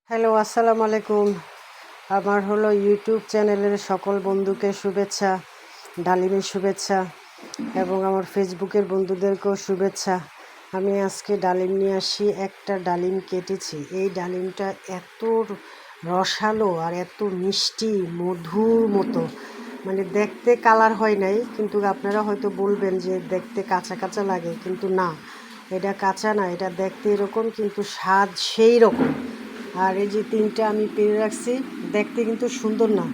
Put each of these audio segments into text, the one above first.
Hello, আসসালামু আলাইকুম। আমার হলো ইউটিউব চ্যানেলের সকল বন্ধুকে শুভেচ্ছা, ডালিমের শুভেচ্ছা এবং আমার ফেসবুকের বন্ধুদেরকেও শুভেচ্ছা। আমি আজকে ডালিম নিয়ে আসি। একটা ডালিম কেটেছি। এই ডালিমটা এত রসালো আর এত মিষ্টি, মধুর মতো, মানে দেখতে কালার হয় নাই, কিন্তু আপনারা হয়তো বলবেন যে দেখতে কাঁচা কাঁচা লাগে, কিন্তু না, এটা কাঁচা না, এটা দেখতে এরকম, কিন্তু স্বাদ সেই রকম। আর এই যে তিনটা আমি পেরে রাখছি, দেখতে কিন্তু সুন্দর না,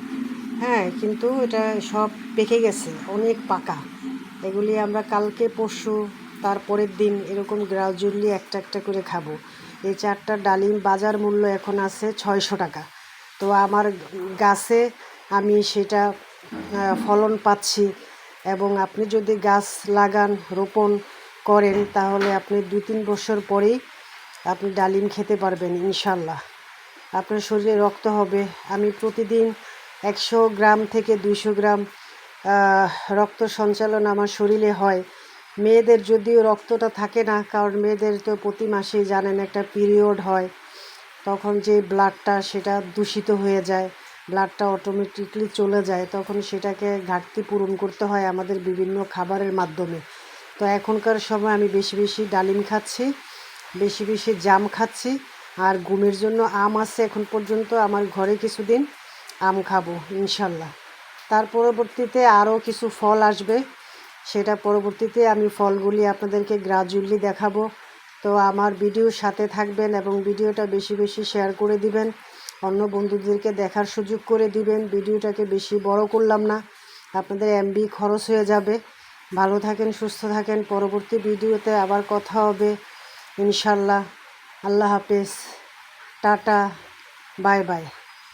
হ্যাঁ, কিন্তু এটা সব পেকে গেছে, অনেক পাকা। এগুলি আমরা কালকে পরশু তারপরের দিন এরকম গ্রাজুয়ালি একটা একটা করে খাবো। এই চারটা ডালিম বাজার মূল্য এখন আছে 600 টাকা। তো আমার গাছে আমি সেটা ফলন পাচ্ছি। এবং আপনি যদি গাছ লাগান, রোপণ করেন, তাহলে আপনি 2-3 বছর পরেই আপনি ডালিম খেতে পারবেন ইনশাল্লাহ। আপনার শরীরে রক্ত হবে। আমি প্রতিদিন 100 গ্রাম থেকে 200 গ্রাম রক্ত সঞ্চালন আমার শরীরে হয়। মেয়েদের যদিও রক্তটা থাকে না, কারণ মেয়েদের তো প্রতি মাসেই জানেন একটা পিরিয়ড হয়, তখন যে ব্লাডটা সেটা দূষিত হয়ে যায়, ব্লাডটা অটোমেটিকলি চলে যায়, তখন সেটাকে ঘাটতি পূরণ করতে হয় আমাদের বিভিন্ন খাবারের মাধ্যমে। তো এখনকার সময় আমি বেশি বেশি ডালিম খাচ্ছি, বেশি বেশি জাম খাচ্ছি। আর ঘুমের জন্য আম আছে, এখন পর্যন্ত আমার ঘরে কিছুদিন আম খাবো ইনশাল্লাহ। তার পরবর্তীতে আরও কিছু ফল আসবে, সেটা পরবর্তীতে আমি ফলগুলি আপনাদেরকে গ্রাজুয়ালি দেখাবো। তো আমার ভিডিওর সাথে থাকবেন এবং ভিডিওটা বেশি বেশি শেয়ার করে দিবেন, অন্য বন্ধুদেরকে দেখার সুযোগ করে দিবেন। ভিডিওটাকে বেশি বড় করলাম না, আপনাদের এমবি খরচ হয়ে যাবে। ভালো থাকেন, সুস্থ থাকেন। পরবর্তী ভিডিওতে আবার কথা হবে ইনশাল্লাহ। আল্লাহ হাফেজ, টাটা, বাই বাই।